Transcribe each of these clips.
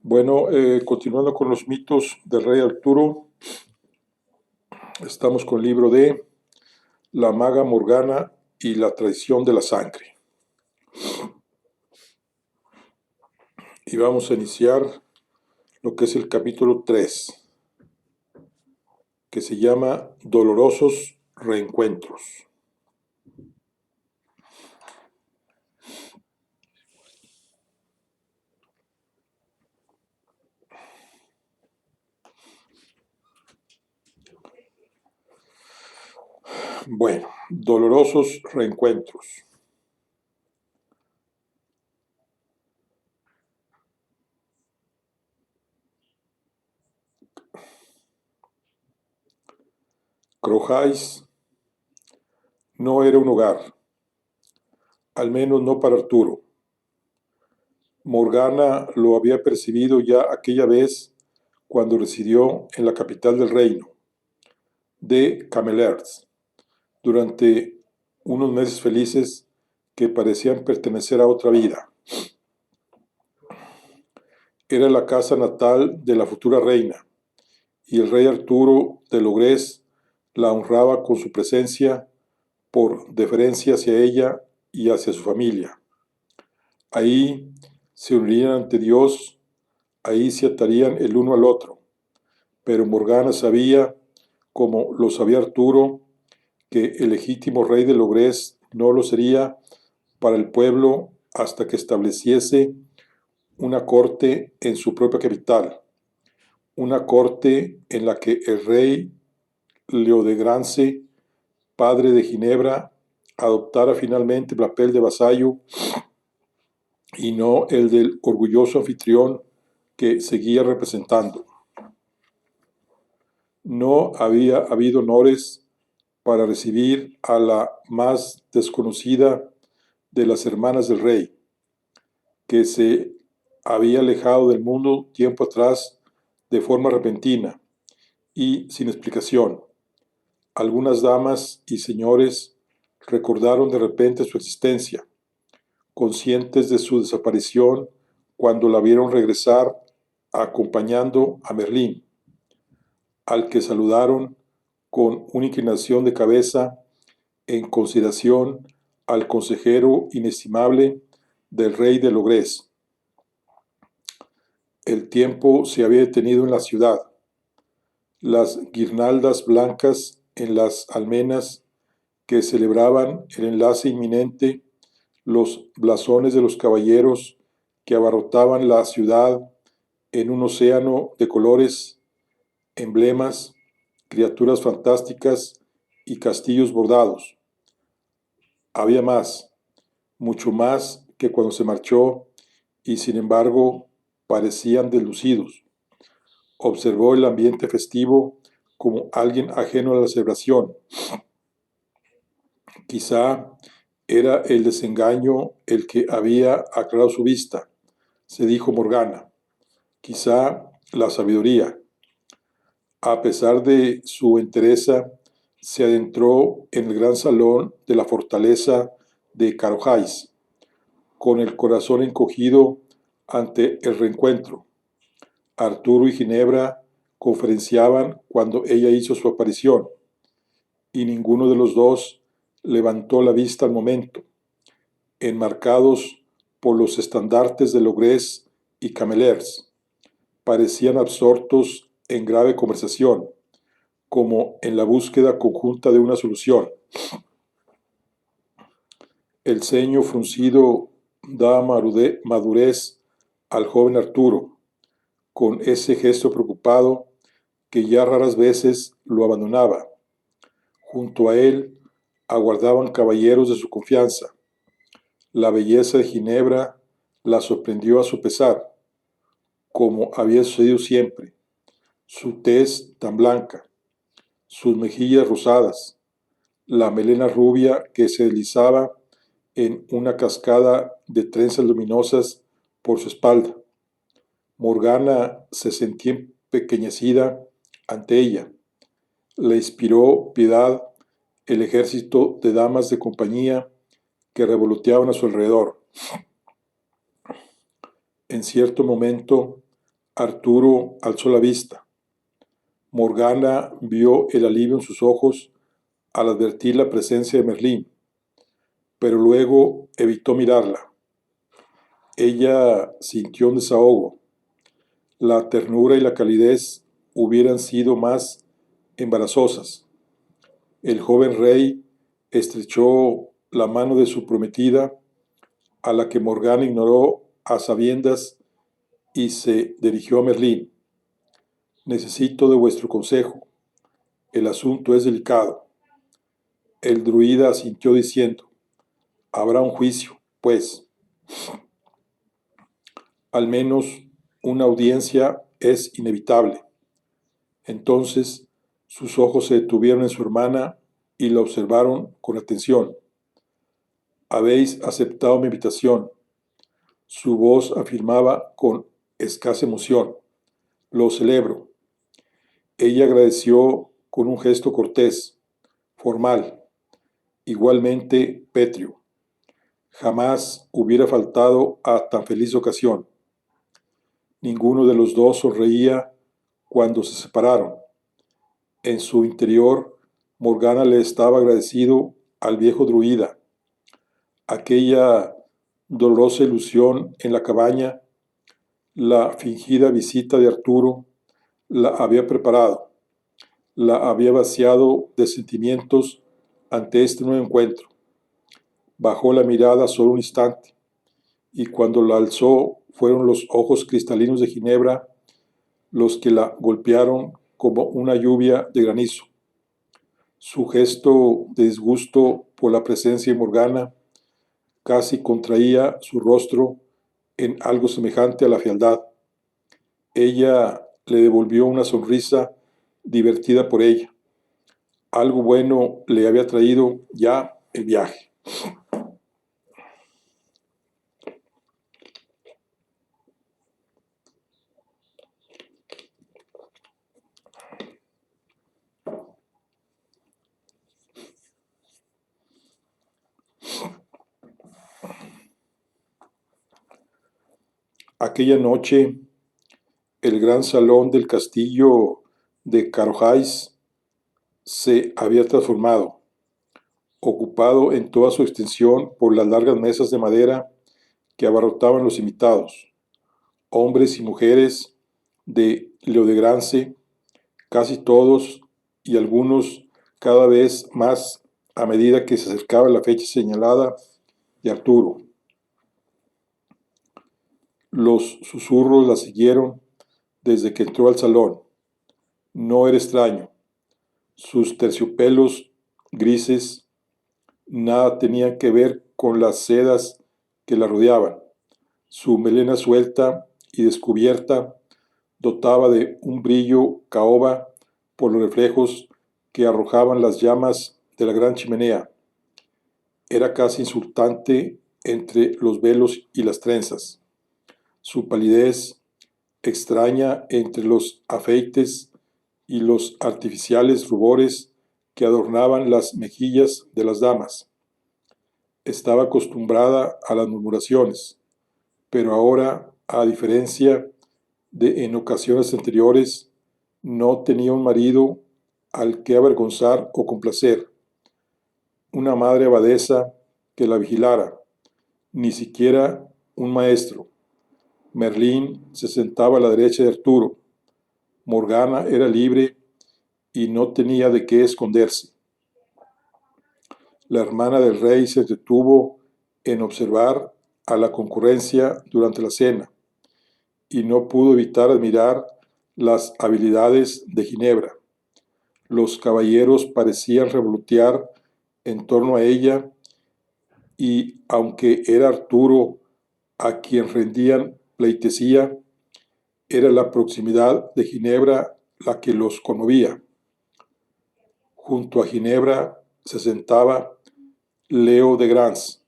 Bueno, continuando con los mitos del rey Arturo, estamos con el libro de La maga Morgana y la traición de la sangre. Y vamos a iniciar lo que es el capítulo 3, que se llama Dolorosos Reencuentros. Bueno, dolorosos reencuentros. Crohais no era un hogar, al menos no para Arturo. Morgana lo había percibido ya aquella vez cuando residió en la capital del reino, de Camelers, durante unos meses felices que parecían pertenecer a otra vida. Era la casa natal de la futura reina, y el rey Arturo de Logres la honraba con su presencia por deferencia hacia ella y hacia su familia. Ahí se unirían ante Dios, ahí se atarían el uno al otro, pero Morgana sabía, como lo sabía Arturo, que el legítimo rey de Logres no lo sería para el pueblo hasta que estableciese una corte en su propia capital, una corte en la que el rey Leodegrance, padre de Ginebra, adoptara finalmente el papel de vasallo y no el del orgulloso anfitrión que seguía representando. No había habido honores para recibir a la más desconocida de las hermanas del rey, que se había alejado del mundo tiempo atrás de forma repentina y sin explicación. Algunas damas y señores recordaron de repente su existencia, conscientes de su desaparición cuando la vieron regresar acompañando a Merlín, al que saludaron con una inclinación de cabeza en consideración al consejero inestimable del rey de Logres. El tiempo se había detenido en la ciudad. Las guirnaldas blancas en las almenas que celebraban el enlace inminente, los blasones de los caballeros que abarrotaban la ciudad en un océano de colores, emblemas, criaturas fantásticas y castillos bordados. Había más, mucho más que cuando se marchó, y sin embargo parecían deslucidos. Observó el ambiente festivo como alguien ajeno a la celebración. Quizá era el desengaño el que había aclarado su vista, se dijo Morgana. Quizá la sabiduría. A pesar de su entereza, se adentró en el gran salón de la fortaleza de Carohais, con el corazón encogido ante el reencuentro. Arturo y Ginebra conferenciaban cuando ella hizo su aparición, y ninguno de los dos levantó la vista al momento, enmarcados por los estandartes de Logres y Camelers. Parecían absortos en grave conversación, como en la búsqueda conjunta de una solución. El ceño fruncido daba madurez al joven Arturo, con ese gesto preocupado que ya raras veces lo abandonaba. Junto a él aguardaban caballeros de su confianza. La belleza de Ginebra la sorprendió a su pesar, como había sucedido siempre. Su tez tan blanca, sus mejillas rosadas, la melena rubia que se deslizaba en una cascada de trenzas luminosas por su espalda. Morgana se sentía empequeñecida ante ella. Le inspiró piedad el ejército de damas de compañía que revoloteaban a su alrededor. En cierto momento, Arturo alzó la vista. Morgana vio el alivio en sus ojos al advertir la presencia de Merlín, pero luego evitó mirarla. Ella sintió un desahogo. La ternura y la calidez hubieran sido más embarazosas. El joven rey estrechó la mano de su prometida, a la que Morgana ignoró a sabiendas, y se dirigió a Merlín. Necesito de vuestro consejo. El asunto es delicado. El druida asintió diciendo: habrá un juicio, pues. Al menos una audiencia es inevitable. Entonces sus ojos se detuvieron en su hermana y la observaron con atención. Habéis aceptado mi invitación. Su voz afirmaba con escasa emoción: lo celebro. Ella agradeció con un gesto cortés, formal, igualmente pétreo. Jamás hubiera faltado a tan feliz ocasión. Ninguno de los dos sonreía cuando se separaron. En su interior, Morgana le estaba agradecido al viejo druida. Aquella dolorosa ilusión en la cabaña, la fingida visita de Arturo, la había preparado, la había vaciado de sentimientos ante este nuevo encuentro. Bajó la mirada solo un instante, y cuando la alzó fueron los ojos cristalinos de Ginebra los que la golpearon como una lluvia de granizo. Su gesto de disgusto por la presencia de Morgana casi contraía su rostro en algo semejante a la fealdad. Ella le devolvió una sonrisa divertida por ella. Algo bueno le había traído ya el viaje. Aquella noche, el gran salón del castillo de Carojais se había transformado, ocupado en toda su extensión por las largas mesas de madera que abarrotaban los invitados, hombres y mujeres de Leodegrance, casi todos y algunos cada vez más a medida que se acercaba la fecha señalada de Arturo. Los susurros la siguieron desde que entró al salón. No era extraño. Sus terciopelos grises nada tenían que ver con las sedas que la rodeaban. Su melena suelta y descubierta dotaba de un brillo caoba por los reflejos que arrojaban las llamas de la gran chimenea. Era casi insultante entre los velos y las trenzas. Su palidez, extraña entre los afeites y los artificiales rubores que adornaban las mejillas de las damas. Estaba acostumbrada a las murmuraciones, pero ahora, a diferencia de en ocasiones anteriores, no tenía un marido al que avergonzar o complacer, una madre abadesa que la vigilara, ni siquiera un maestro. Merlín se sentaba a la derecha de Arturo. Morgana era libre y no tenía de qué esconderse. La hermana del rey se detuvo en observar a la concurrencia durante la cena y no pudo evitar admirar las habilidades de Ginebra. Los caballeros parecían revolotear en torno a ella y, aunque era Arturo a quien rendían pleitesía, era la proximidad de Ginebra la que los conmovía. Junto a Ginebra se sentaba Leodegrance,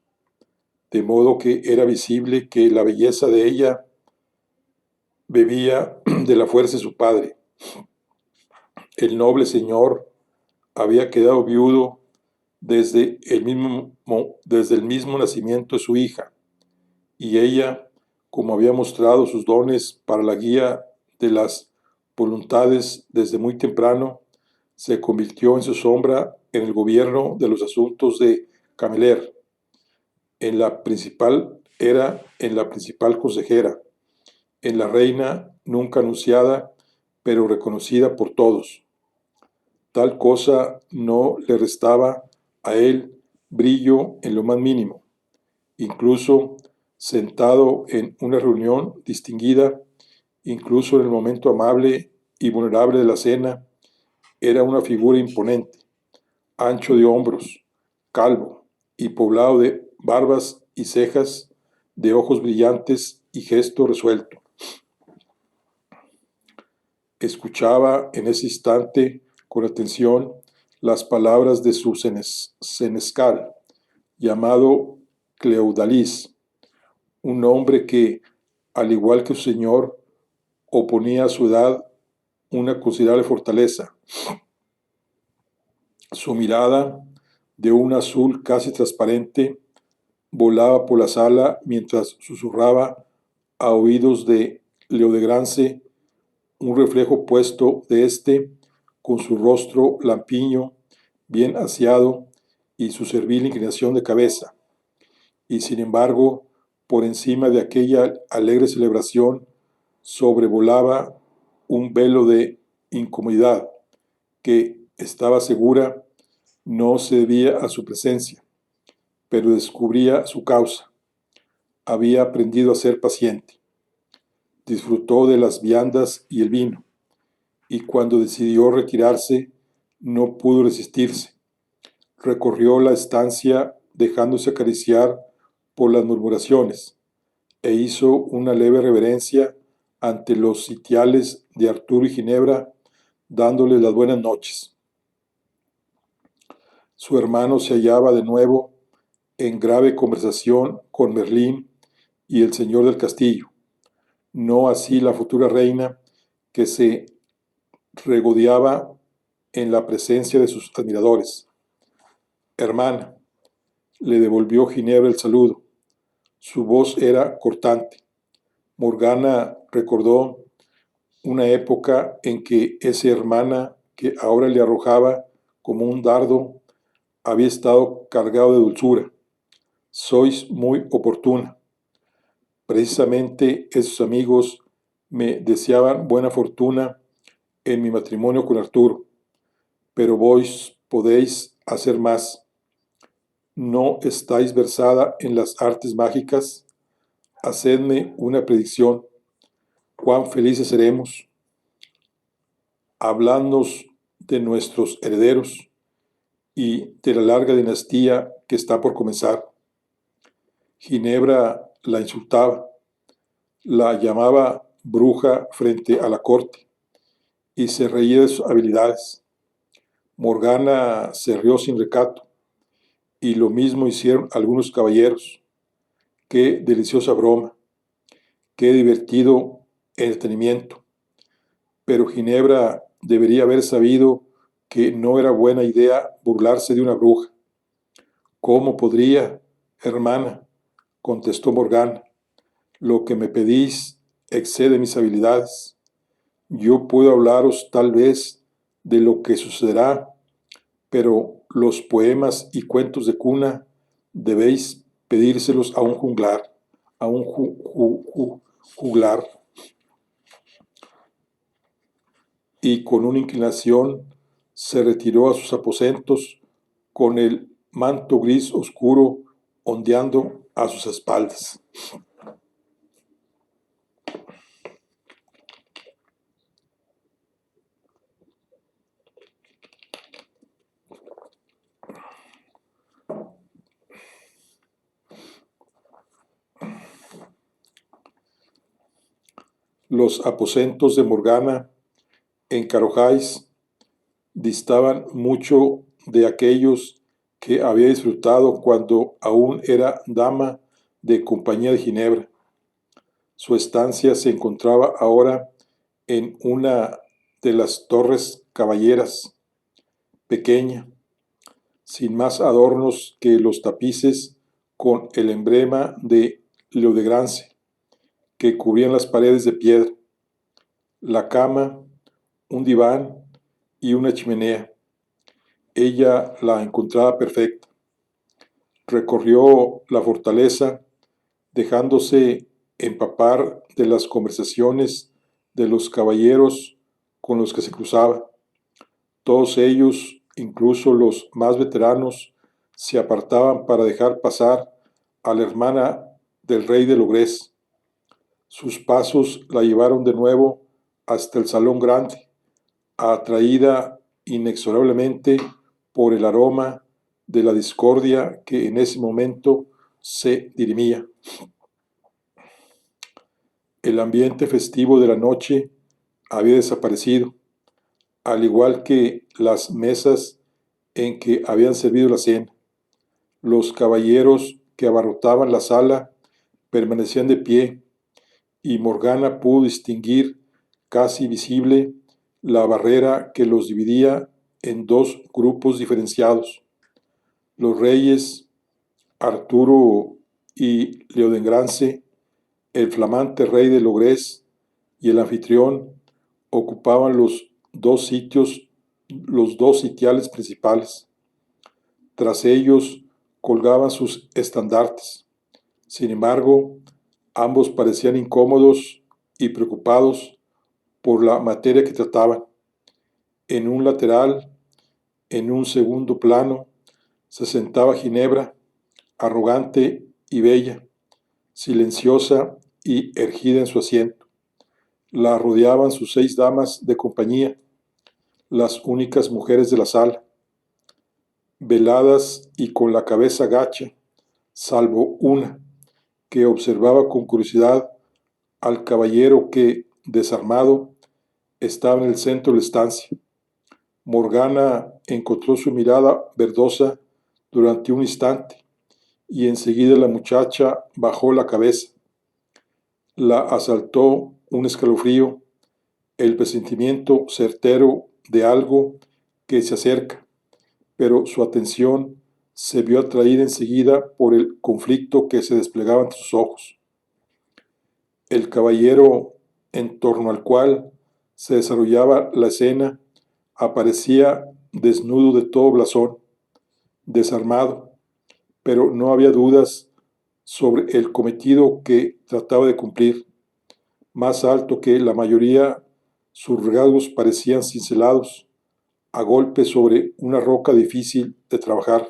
de modo que era visible que la belleza de ella bebía de la fuerza de su padre. El noble señor había quedado viudo desde el mismo nacimiento de su hija, y ella, como había mostrado sus dones para la guía de las voluntades desde muy temprano, se convirtió en su sombra en el gobierno de los asuntos de Cameler, en la principal consejera, en la reina nunca anunciada, pero reconocida por todos. Tal cosa no le restaba a él brillo en lo más mínimo. Incluso sentado en una reunión distinguida, incluso en el momento amable y vulnerable de la cena, era una figura imponente, ancho de hombros, calvo y poblado de barbas y cejas, de ojos brillantes y gesto resuelto. Escuchaba en ese instante con atención las palabras de su senescal, llamado Cleudalis, un hombre que, al igual que su señor, oponía a su edad una considerable fortaleza. Su mirada, de un azul casi transparente, volaba por la sala mientras susurraba a oídos de Leodegrance, un reflejo puesto de éste, con su rostro lampiño, bien aseado, y su servil inclinación de cabeza. Y sin embargo, por encima de aquella alegre celebración, sobrevolaba un velo de incomodidad que, estaba segura, no se debía a su presencia, pero descubría su causa. Había aprendido a ser paciente. Disfrutó de las viandas y el vino, y cuando decidió retirarse, no pudo resistirse. Recorrió la estancia dejándose acariciar por las murmuraciones, e hizo una leve reverencia ante los sitiales de Arturo y Ginebra, dándoles las buenas noches. Su hermano se hallaba de nuevo en grave conversación con Merlín y el señor del castillo, no así la futura reina, que se regodeaba en la presencia de sus admiradores. Hermana, le devolvió Ginebra el saludo. Su voz era cortante. Morgana recordó una época en que esa hermana, que ahora le arrojaba como un dardo, había estado cargado de dulzura. Sois muy oportuna. Precisamente esos amigos me deseaban buena fortuna en mi matrimonio con Arturo, pero vos podéis hacer más. ¿No estáis versada en las artes mágicas? Hacedme una predicción. ¿Cuán felices seremos? Habladnos de nuestros herederos y de la larga dinastía que está por comenzar. Ginebra la insultaba, la llamaba bruja frente a la corte y se reía de sus habilidades. Morgana se rió sin recato, y lo mismo hicieron algunos caballeros. Qué deliciosa broma, qué divertido entretenimiento. Pero Ginebra debería haber sabido que no era buena idea burlarse de una bruja. ¿Cómo podría, hermana? Contestó Morgana. Lo que me pedís excede mis habilidades. Yo puedo hablaros tal vez de lo que sucederá, pero los poemas y cuentos de cuna debéis pedírselos a un juglar, a un juglar. Y con una inclinación se retiró a sus aposentos con el manto gris oscuro ondeando a sus espaldas. Los aposentos de Morgana en Carojais distaban mucho de aquellos que había disfrutado cuando aún era dama de compañía de Ginebra. Su estancia se encontraba ahora en una de las torres caballeras, pequeña, sin más adornos que los tapices con el emblema de Leodegrance que cubrían las paredes de piedra. la cama, un diván y una chimenea. Ella la encontraba perfecta. Recorrió la fortaleza, dejándose empapar de las conversaciones de los caballeros con los que se cruzaba. Todos ellos, incluso los más veteranos, se apartaban para dejar pasar a la hermana del rey de Logres. Sus pasos la llevaron de nuevo hasta el salón grande, atraída inexorablemente por el aroma de la discordia que en ese momento se dirimía. El ambiente festivo de la noche había desaparecido, al igual que las mesas en que habían servido la cena. Los caballeros que abarrotaban la sala permanecían de pie, y Morgana pudo distinguir, casi visible, la barrera que los dividía en dos grupos diferenciados. Los reyes, Arturo y Leodegrance, el flamante rey de Logres y el anfitrión, ocupaban los dos sitiales principales. Tras ellos colgaban sus estandartes. Sin embargo, ambos parecían incómodos y preocupados por la materia que trataban. En un lateral, en un segundo plano, se sentaba Ginebra, arrogante y bella, silenciosa y erguida en su asiento. La rodeaban sus 6 damas de compañía, las únicas mujeres de la sala, veladas y con la cabeza gacha, salvo una, que observaba con curiosidad al caballero que, desarmado, estaba en el centro de la estancia. Morgana encontró su mirada verdosa durante un instante, y enseguida la muchacha bajó la cabeza. La asaltó un escalofrío, el presentimiento certero de algo que se acerca, pero su atención se vio atraída enseguida por el conflicto que se desplegaba ante sus ojos. El caballero en torno al cual se desarrollaba la escena aparecía desnudo de todo blasón, desarmado, pero no había dudas sobre el cometido que trataba de cumplir. Más alto que la mayoría, sus rasgos parecían cincelados a golpe sobre una roca difícil de trabajar.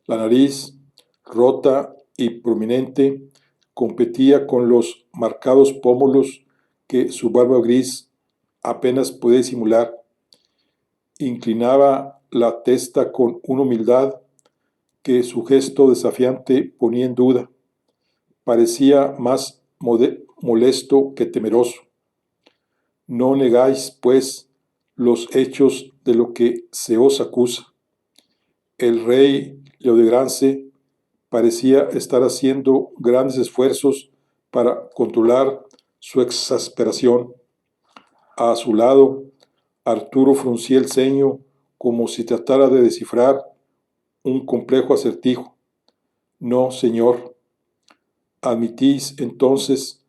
La nariz, rota y prominente, competía con los marcados pómulos que su barba gris apenas podía disimular. Inclinaba la testa con una humildad que su gesto desafiante ponía en duda. Parecía más molesto que temeroso. No negáis, pues, los hechos de lo que se os acusa. El rey Leodegrance parecía estar haciendo grandes esfuerzos para controlar su exasperación. A su lado, Arturo fruncía el ceño como si tratara de descifrar un complejo acertijo. No, señor. ¿Admitís entonces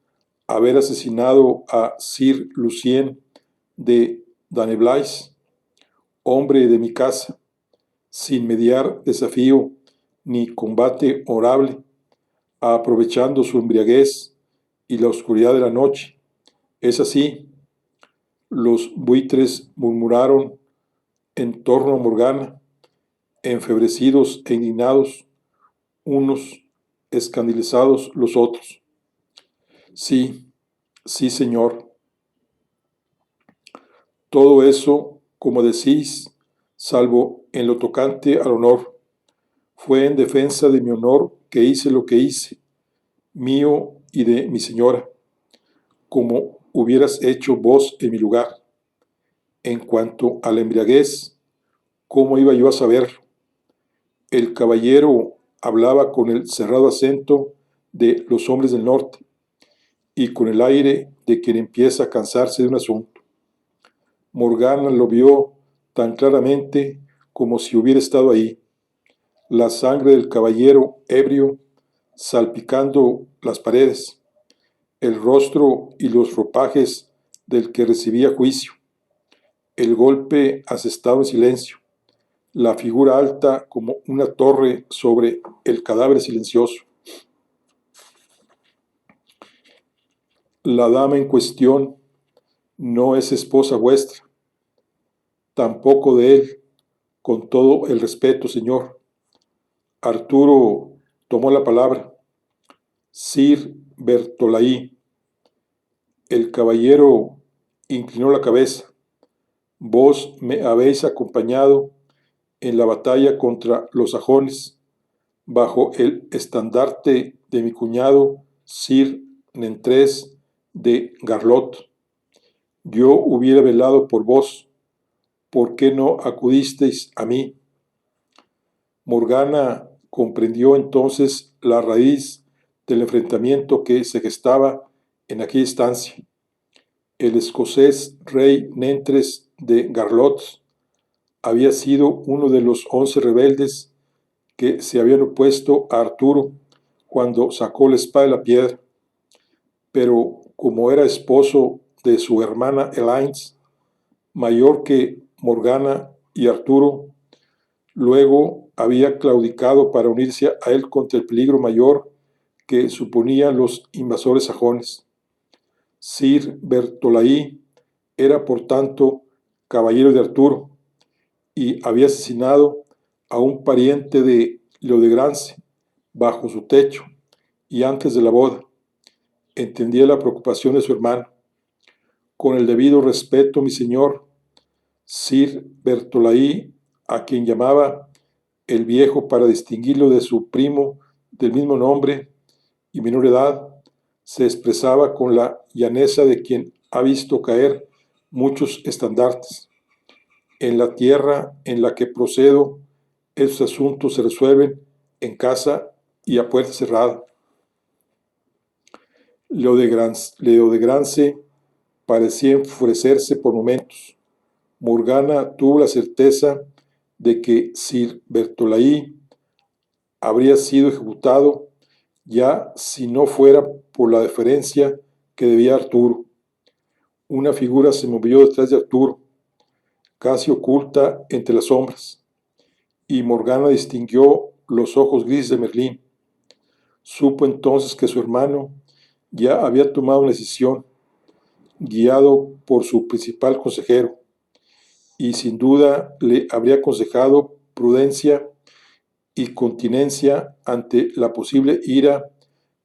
haber asesinado a Sir Lucien de Daneblais, hombre de mi casa, sin mediar desafío ni combate honorable, aprovechando su embriaguez y la oscuridad de la noche? Es así. Los buitres murmuraron en torno a Morgana, enfebrecidos e indignados, unos escandalizados los otros. Sí, sí, señor. Todo eso, como decís, salvo en lo tocante al honor. Fue en defensa de mi honor que hice lo que hice, mío y de mi señora, como hubieras hecho vos en mi lugar. En cuanto a la embriaguez, ¿cómo iba yo a saberlo? El caballero hablaba con el cerrado acento de los hombres del norte y con el aire de quien empieza a cansarse de un asunto. Morgana lo vio tan claramente como si hubiera estado ahí. La sangre del caballero ebrio salpicando las paredes, el rostro y los ropajes del que recibía juicio, el golpe asestado en silencio, la figura alta como una torre sobre el cadáver silencioso. La dama en cuestión no es esposa vuestra, tampoco de él, con todo el respeto, señor. Arturo tomó la palabra. Sir Bertolaí. El caballero inclinó la cabeza. Vos me habéis acompañado en la batalla contra los sajones, bajo el estandarte de mi cuñado Sir Nentres de Garlot. Yo hubiera velado por vos. ¿Por qué no acudisteis a mí? Morgana comprendió entonces la raíz del enfrentamiento que se gestaba en aquella estancia. El escocés rey Nentres de Garlot había sido uno de los 11 rebeldes que se habían opuesto a Arturo cuando sacó la espada de la piedra, pero como era esposo de su hermana Elaine, mayor que Morgana y Arturo, luego había claudicado para unirse a él contra el peligro mayor que suponían los invasores sajones. Sir Bertolaí era, por tanto, caballero de Arturo y había asesinado a un pariente de Leodegrance bajo su techo y antes de la boda. Entendía la preocupación de su hermano. Con el debido respeto, mi señor, Sir Bertolaí, a quien llamaba el viejo para distinguirlo de su primo del mismo nombre y menor edad, se expresaba con la llaneza de quien ha visto caer muchos estandartes. En la tierra en la que procedo, esos asuntos se resuelven en casa y a puerta cerrada. Leodegrance parecía enfurecerse por momentos. Morgana tuvo la certeza de que Sir Bertolaí habría sido ejecutado, ya si no fuera por la deferencia que debía a Arturo. Una figura se movió detrás de Arturo, casi oculta entre las sombras, y Morgana distinguió los ojos grises de Merlín. Supo entonces que su hermano ya había tomado una decisión, guiado por su principal consejero, y sin duda le habría aconsejado prudencia y continencia ante la posible ira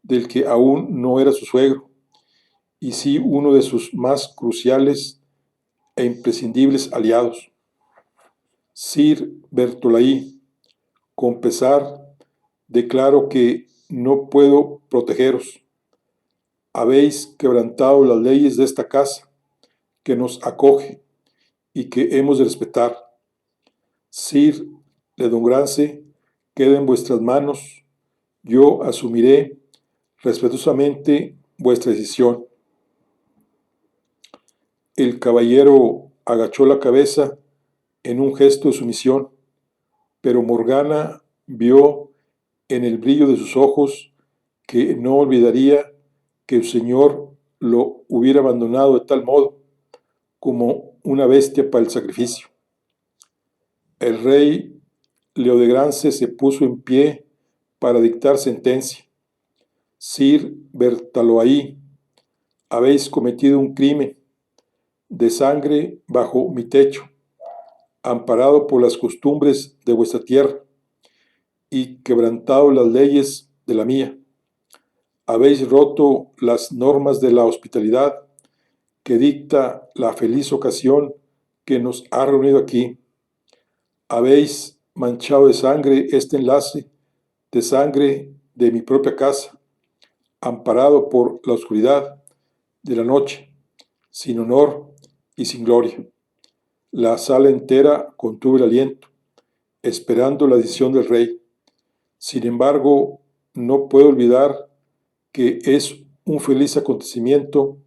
del que aún no era su suegro, y sí uno de sus más cruciales e imprescindibles aliados. Sir Bertolaí, con pesar, declaro que no puedo protegeros. Habéis quebrantado las leyes de esta casa, que nos acoge y que hemos de respetar. Sir Leodegrance, queda en vuestras manos. Yo asumiré respetuosamente vuestra decisión. El caballero agachó la cabeza en un gesto de sumisión, pero Morgana vio en el brillo de sus ojos que no olvidaría que su señor lo hubiera abandonado de tal modo, como una bestia para el sacrificio. El rey Leodegrance se puso en pie para dictar sentencia. Sir Bertolaí, habéis cometido un crimen de sangre bajo mi techo, amparado por las costumbres de vuestra tierra y quebrantado las leyes de la mía. Habéis roto las normas de la hospitalidad que dicta la feliz ocasión que nos ha reunido aquí. Habéis manchado de sangre este enlace de sangre de mi propia casa, amparado por la oscuridad de la noche, sin honor y sin gloria. La sala entera contuvo el aliento, esperando la decisión del rey. Sin embargo, no puedo olvidar que es un feliz acontecimiento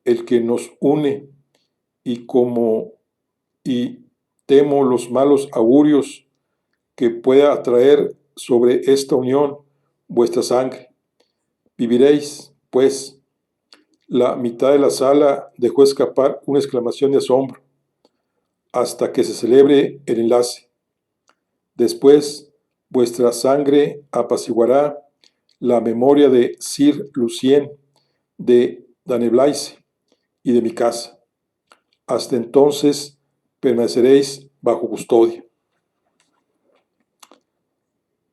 el que nos une y temo los malos augurios que pueda atraer sobre esta unión vuestra sangre. Viviréis, pues, La mitad de la sala dejó escapar una exclamación de asombro, hasta que se celebre el enlace. Después, vuestra sangre apaciguará la memoria de Sir Lucien de Daneblaise y de mi casa. Hasta entonces permaneceréis bajo custodia.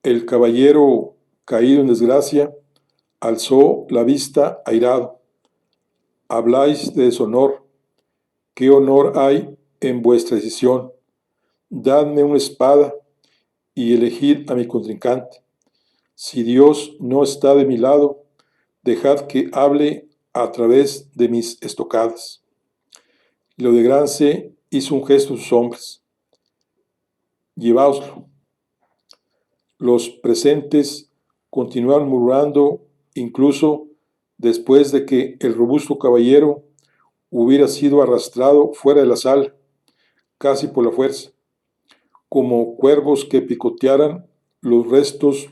El caballero, caído en desgracia, alzó la vista airado. Habláis de deshonor. ¿Qué honor hay en vuestra decisión? Dadme una espada y elegid a mi contrincante. Si Dios no está de mi lado, dejad que hable a través de mis estocadas. Leodegrance hizo un gesto a sus hombres. Lleváoslo. Los presentes continuaron murmurando, incluso después de que el robusto caballero hubiera sido arrastrado fuera de la sala, casi por la fuerza, como cuervos que picotearan los restos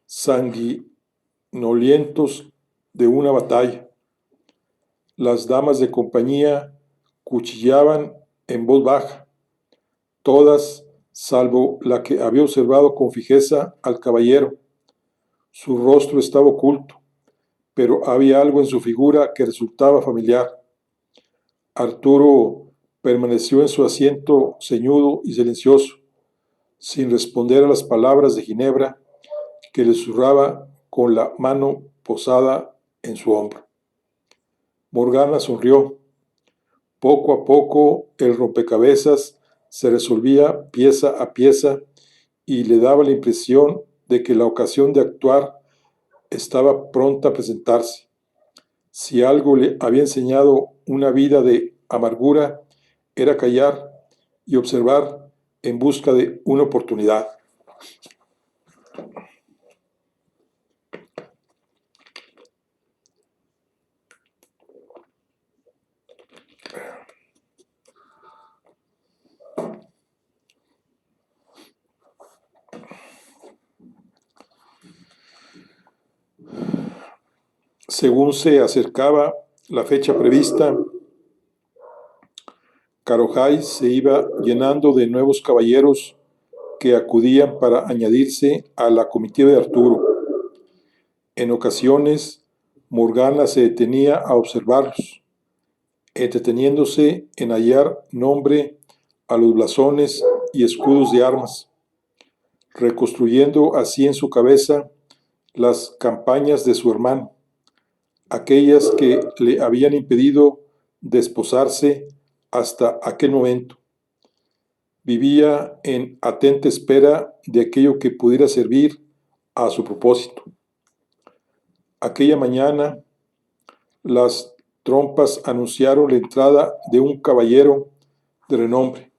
sanguinolientos de una batalla. Las damas de compañía cuchillaban en voz baja, todas salvo la que había observado con fijeza al caballero. Su rostro estaba oculto, pero había algo en su figura que resultaba familiar. Arturo permaneció en su asiento ceñudo y silencioso, sin responder a las palabras de Ginebra, que le susurraba con la mano posada en su hombro. Morgana sonrió. Poco a poco el rompecabezas se resolvía pieza a pieza y le daba la impresión de que la ocasión de actuar estaba pronta a presentarse. Si algo le había enseñado una vida de amargura, era callar y observar en busca de una oportunidad. Según se acercaba la fecha prevista, Carojay se iba llenando de nuevos caballeros que acudían para añadirse a la comitiva de Arturo. En ocasiones, Morgana se detenía a observarlos, entreteniéndose en hallar nombre a los blasones y escudos de armas, reconstruyendo así en su cabeza las campañas de su hermano, aquellas que le habían impedido desposarse hasta aquel momento. Vivía en atenta espera de aquello que pudiera servir a su propósito. Aquella mañana, las trompas anunciaron la entrada de un caballero de renombre.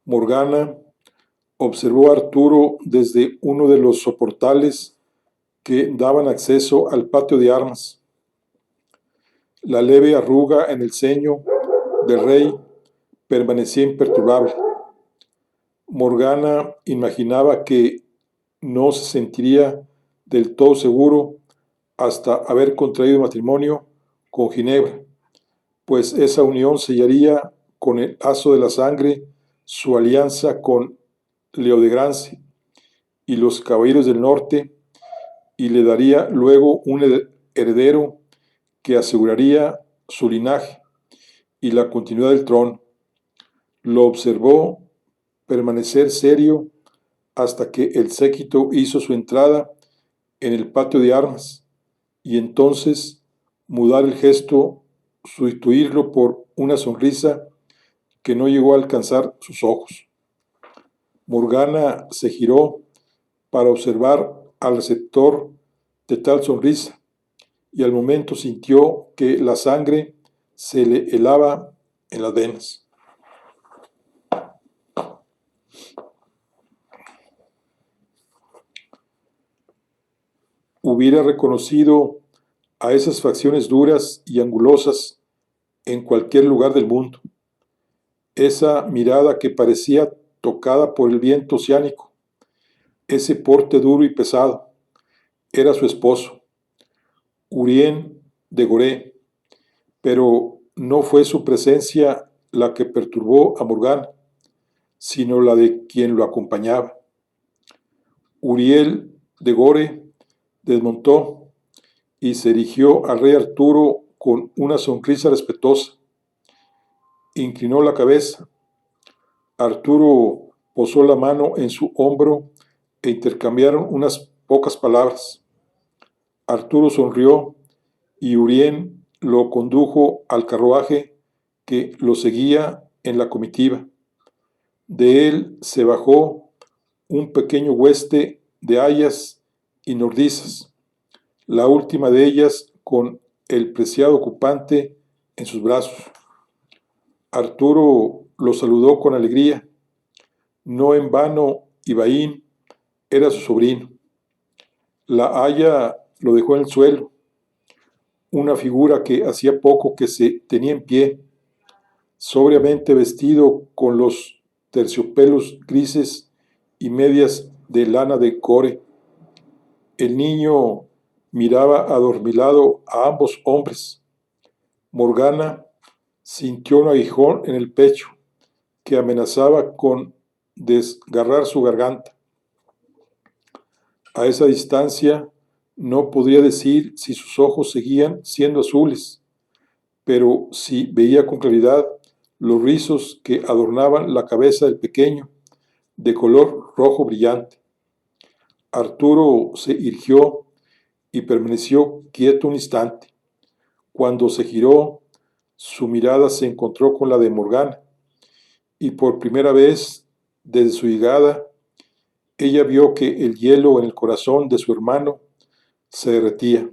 Morgana observó a Arturo desde uno de los soportales que daban acceso al patio de armas. La leve arruga en el ceño del rey permanecía imperturbable. Morgana imaginaba que no se sentiría del todo seguro hasta haber contraído matrimonio con Ginebra, pues esa unión sellaría con el lazo de la sangre su alianza con Leodegrance y los caballeros del norte, y le daría luego un heredero que aseguraría su linaje y la continuidad del trono. Lo observó permanecer serio hasta que el séquito hizo su entrada en el patio de armas, y entonces mudar el gesto, sustituirlo por una sonrisa que no llegó a alcanzar sus ojos. Morgana se giró para observar al receptor de tal sonrisa, y al momento sintió que la sangre se le helaba en las venas. Hubiera reconocido a esas facciones duras y angulosas en cualquier lugar del mundo. Esa mirada que parecía tocada por el viento oceánico, ese porte duro y pesado. Era su esposo, Urien de Goré, pero no fue su presencia la que perturbó a Morgana, sino la de quien lo acompañaba. Uriel de Gore desmontó y se dirigió al rey Arturo con una sonrisa respetuosa. Inclinó la cabeza. Arturo posó la mano en su hombro e intercambiaron unas pocas palabras. Arturo sonrió y Urien lo condujo al carruaje que lo seguía en la comitiva. De él se bajó un pequeño hueste de hayas y nordizas, la última de ellas con el preciado ocupante en sus brazos. Arturo lo saludó con alegría. No en vano Ibaín era su sobrino. La haya lo dejó en el suelo, una figura que hacía poco que se tenía en pie, sobriamente vestido con los terciopelos grises y medias de lana de core. El niño miraba adormilado a ambos hombres. Morgana sintió un aguijón en el pecho que amenazaba con desgarrar su garganta. A esa distancia no podría decir si sus ojos seguían siendo azules, pero sí veía con claridad los rizos que adornaban la cabeza del pequeño, de color rojo brillante. Arturo se irguió y permaneció quieto un instante. Cuando se giró, su mirada se encontró con la de Morgana, y por primera vez desde su llegada, ella vio que el hielo en el corazón de su hermano se derretía.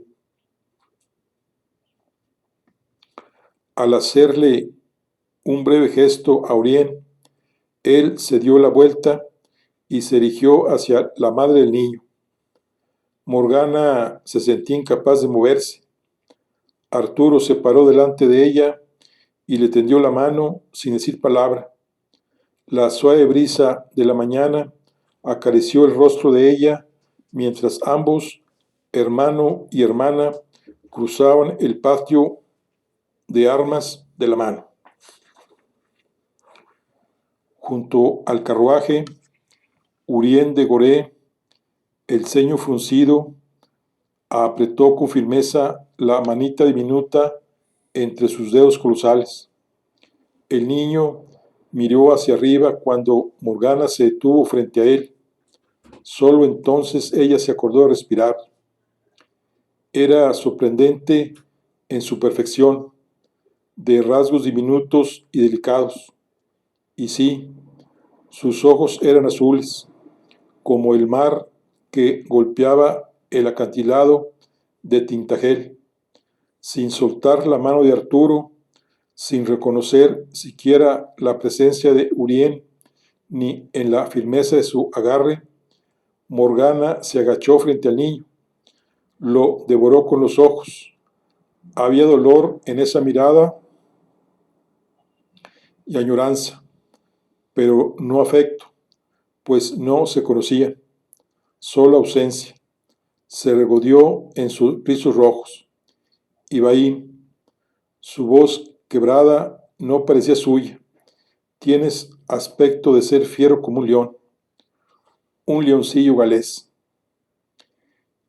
Al hacerle un breve gesto a Urien, él se dio la vuelta y se dirigió hacia la madre del niño. Morgana se sentía incapaz de moverse. Arturo se paró delante de ella y le tendió la mano sin decir palabra. La suave brisa de la mañana acarició el rostro de ella mientras ambos, hermano y hermana, cruzaban el patio de armas de la mano. Junto al carruaje, Urien de Goré, el ceño fruncido, apretó con firmeza la manita diminuta entre sus dedos colosales. El niño miró hacia arriba cuando Morgana se detuvo frente a él. Solo entonces ella se acordó de respirar. Era sorprendente en su perfección, de rasgos diminutos y delicados. Y sí, sus ojos eran azules, como el mar que golpeaba el acantilado de Tintagel. Sin soltar la mano de Arturo, sin reconocer siquiera la presencia de Urien, ni en la firmeza de su agarre, Morgana se agachó frente al niño. Lo devoró con los ojos. Había dolor en esa mirada y añoranza, pero no afecto, pues no se conocía, solo ausencia. Se regodeó en sus rizos rojos. Ibaín, su voz quebrada, no parecía suya. Tienes aspecto de ser fiero como un leoncillo galés.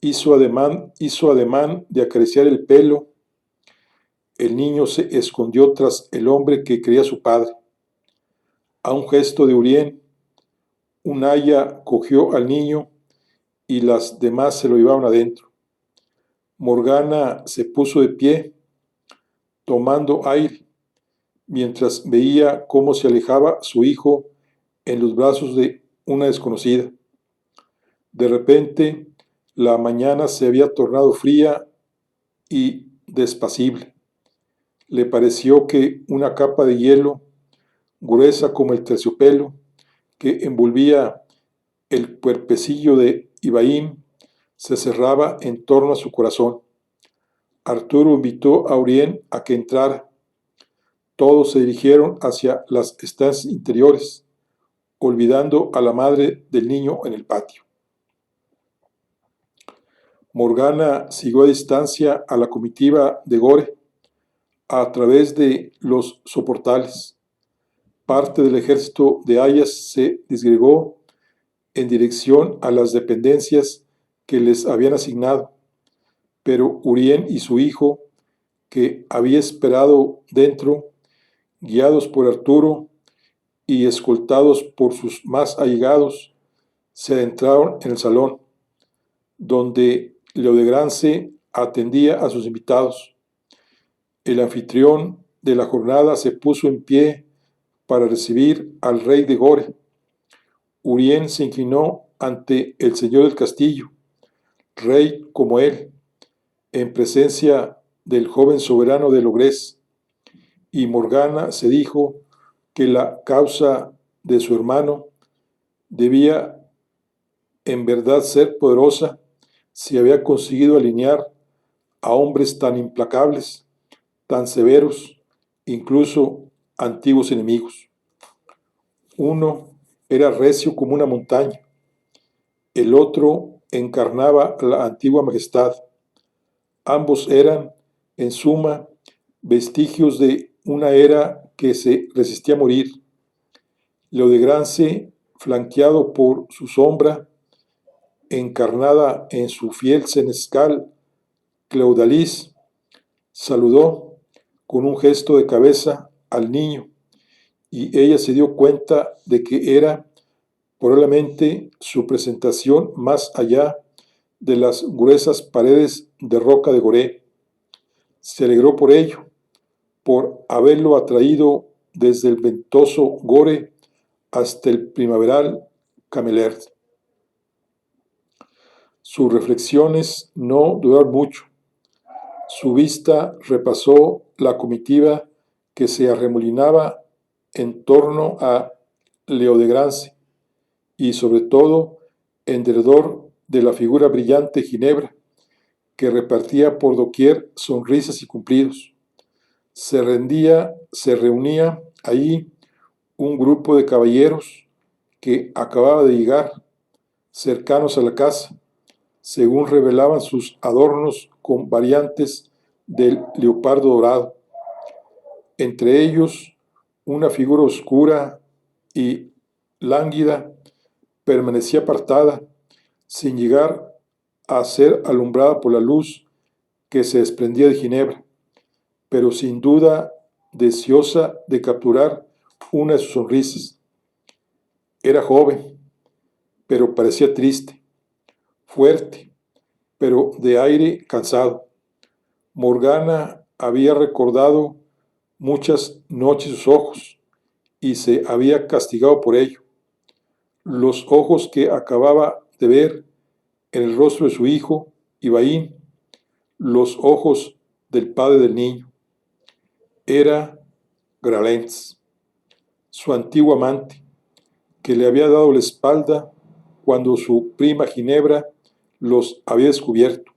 Hizo ademán de acariciar el pelo. El niño se escondió tras el hombre que creía su padre. A un gesto de Urien, un aya cogió al niño y las demás se lo llevaron adentro. Morgana se puso de pie, tomando aire, mientras veía cómo se alejaba su hijo en los brazos de una desconocida. De repente, la mañana se había tornado fría y despacible. Le pareció que una capa de hielo, gruesa como el terciopelo, que envolvía el cuerpecillo de Ibaín, se cerraba en torno a su corazón. Arturo invitó a Urien a que entrara. Todos se dirigieron hacia las estancias interiores, olvidando a la madre del niño en el patio. Morgana siguió a distancia a la comitiva de Gore a través de los soportales. Parte del ejército de Ayas se disgregó en dirección a las dependencias que les habían asignado, pero Urien y su hijo, que había esperado dentro, guiados por Arturo y escoltados por sus más allegados, se adentraron en el salón, donde Leodegrance atendía a sus invitados. El anfitrión de la jornada se puso en pie para recibir al rey de Gore. Urien se inclinó ante el señor del castillo, rey como él, en presencia del joven soberano de Logres, y Morgana se dijo que la causa de su hermano debía en verdad ser poderosa si había conseguido alinear a hombres tan implacables, tan severos, incluso antiguos enemigos. Uno era recio como una montaña, el otro encarnaba la antigua majestad. Ambos eran, en suma, vestigios de una era que se resistía a morir. Leodegrance, flanqueado por su sombra, encarnada en su fiel senescal Cleudalis, saludó con un gesto de cabeza al niño, y ella se dio cuenta de que era probablemente su presentación más allá de las gruesas paredes de roca de Goré. Se alegró por ello, por haberlo atraído desde el ventoso Gore hasta el primaveral Camelert. Sus reflexiones no duraron mucho. Su vista repasó la comitiva que se arremolinaba en torno a Leodegrance y sobre todo en derredor de la figura brillante Ginebra, que repartía por doquier sonrisas y cumplidos. Se reunía ahí un grupo de caballeros que acababa de llegar, cercanos a la casa, según revelaban sus adornos con variantes del leopardo dorado. Entre ellos, una figura oscura y lánguida permanecía apartada, sin llegar a ser alumbrada por la luz que se desprendía de Ginebra, pero sin duda deseosa de capturar una de sus sonrisas. Era joven, pero parecía triste, fuerte, pero de aire cansado. Morgana había recordado muchas noches sus ojos y se había castigado por ello. Los ojos que acababa de ver en el rostro de su hijo, Ibaín, los ojos del padre del niño. Era Gralens, su antiguo amante, que le había dado la espalda cuando su prima Ginebra los había descubierto.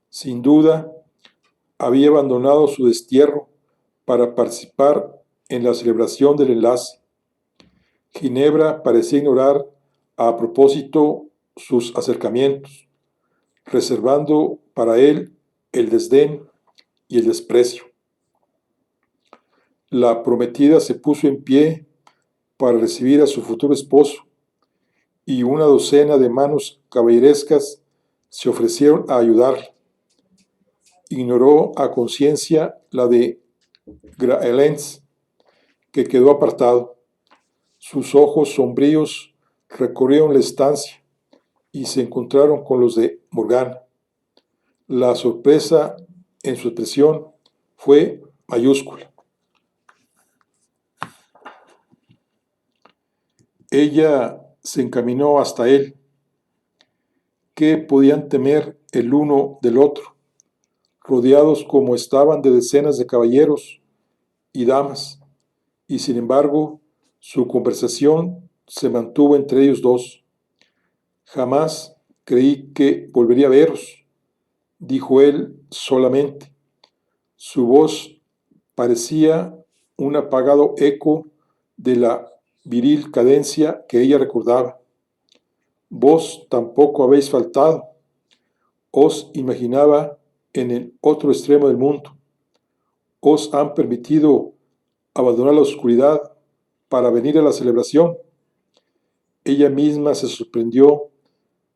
Sin duda, había abandonado su destierro para participar en la celebración del enlace. Ginebra parecía ignorar a propósito sus acercamientos, reservando para él el desdén y el desprecio. La prometida se puso en pie para recibir a su futuro esposo, y una docena de manos caballerescas se ofrecieron a ayudarla. Ignoró a conciencia la de Gralens, que quedó apartado. Sus ojos sombríos recorrieron la estancia y se encontraron con los de Morgana. La sorpresa en su expresión fue mayúscula. Ella se encaminó hasta él. ¿Qué podían temer el uno del otro, rodeados como estaban de decenas de caballeros y damas? Y sin embargo, su conversación se mantuvo entre ellos dos. Jamás creí que volvería a veros, dijo él solamente. Su voz parecía un apagado eco de la viril cadencia que ella recordaba. Vos tampoco habéis faltado. Os imaginaba en el otro extremo del mundo. Os han permitido abandonar la oscuridad para venir a la celebración. Ella misma se sorprendió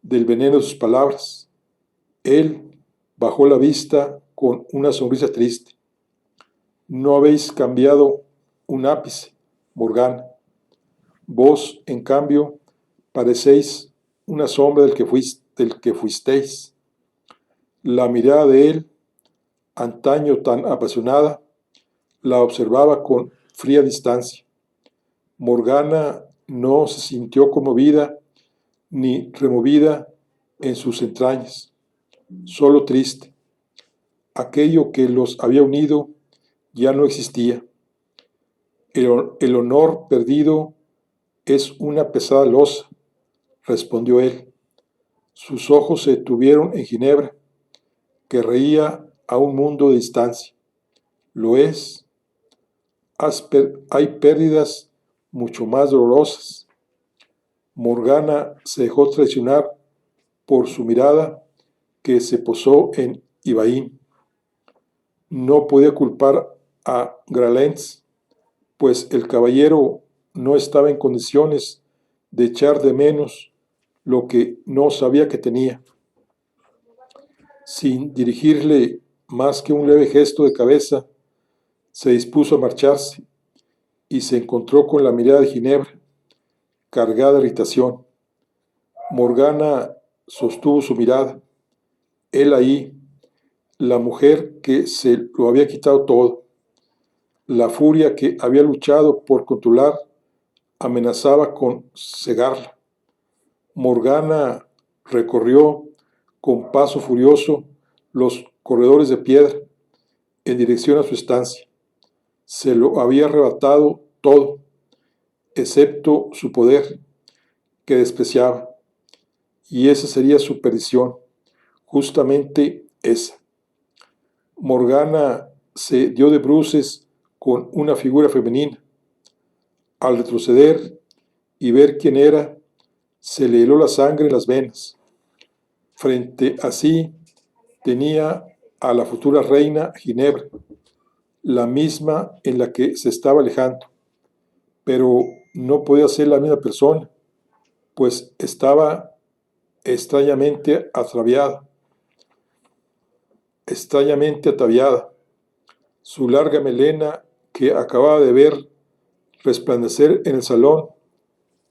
del veneno de sus palabras. Él bajó la vista con una sonrisa triste. No habéis cambiado un ápice, Morgana. Vos, en cambio, parecéis una sombra del que fuisteis. La mirada de él, antaño tan apasionada, la observaba con fría distancia. Morgana no se sintió conmovida ni removida en sus entrañas, solo triste. Aquello que los había unido ya no existía. El honor perdido es una pesada losa, respondió él. Sus ojos se detuvieron en Ginebra, que reía a un mundo de distancia. Lo es. Hay pérdidas mucho más dolorosas. Morgana se dejó traicionar por su mirada que se posó en Ivaín. No podía culpar a Gralens, pues el caballero no estaba en condiciones de echar de menos lo que no sabía que tenía. Sin dirigirle más que un leve gesto de cabeza, se dispuso a marcharse y se encontró con la mirada de Ginebra, cargada de irritación. Morgana sostuvo su mirada. Él ahí, la mujer que se lo había quitado todo, la furia que había luchado por controlar, amenazaba con cegarla. Morgana recorrió con paso furioso los corredores de piedra en dirección a su estancia. Se lo había arrebatado todo, excepto su poder, que despreciaba. Y esa sería su perdición, justamente esa. Morgana se dio de bruces con una figura femenina. Al retroceder y ver quién era, se le heló la sangre en las venas. Frente a sí tenía a la futura reina Ginebra, la misma en la que se estaba alejando, pero no podía ser la misma persona, pues estaba extrañamente ataviada. Su larga melena, que acababa de ver resplandecer en el salón,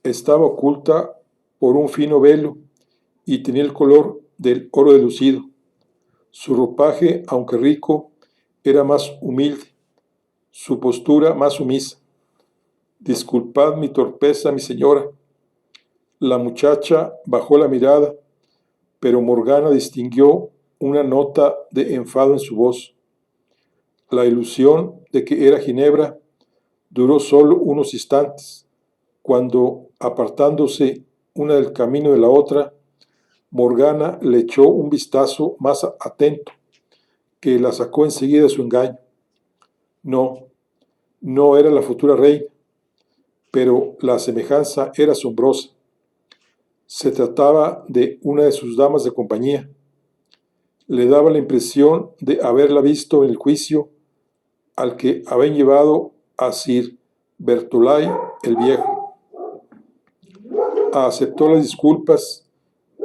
estaba oculta por un fino velo y tenía el color del oro delucido. Su ropaje, aunque rico, era más humilde, su postura más sumisa. Disculpad mi torpeza, mi señora. La muchacha bajó la mirada, pero Morgana distinguió una nota de enfado en su voz. La ilusión de que era Ginebra duró solo unos instantes, cuando, apartándose una del camino de la otra, Morgana le echó un vistazo más atento, que la sacó enseguida de su engaño. No, no era la futura reina, pero la semejanza era asombrosa. Se trataba de una de sus damas de compañía. Le daba la impresión de haberla visto en el juicio al que habían llevado a Sir Bertolay el Viejo. Aceptó las disculpas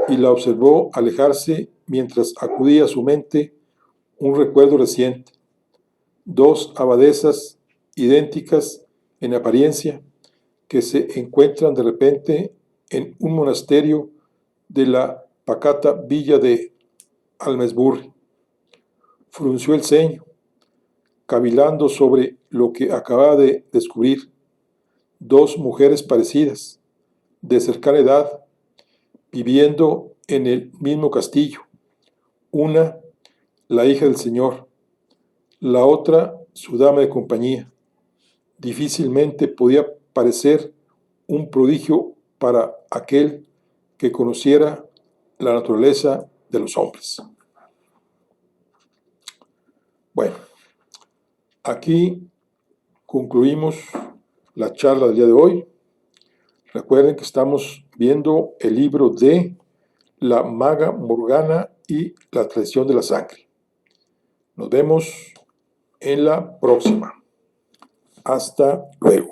y la observó alejarse mientras acudía a su mente un recuerdo reciente. Dos abadesas idénticas en apariencia que se encuentran de repente en un monasterio de la pacata villa de Almesbury. Frunció el ceño, cavilando sobre lo que acababa de descubrir. Dos mujeres parecidas, de cercana edad, viviendo en el mismo castillo. Una, la hija del señor, la otra, su dama de compañía. Difícilmente podía parecer un prodigio para aquel que conociera la naturaleza de los hombres. Bueno, aquí concluimos la charla del día de hoy. Recuerden que estamos viendo el libro de La Maga Morgana y la traición de la sangre. Nos vemos en la próxima. Hasta luego.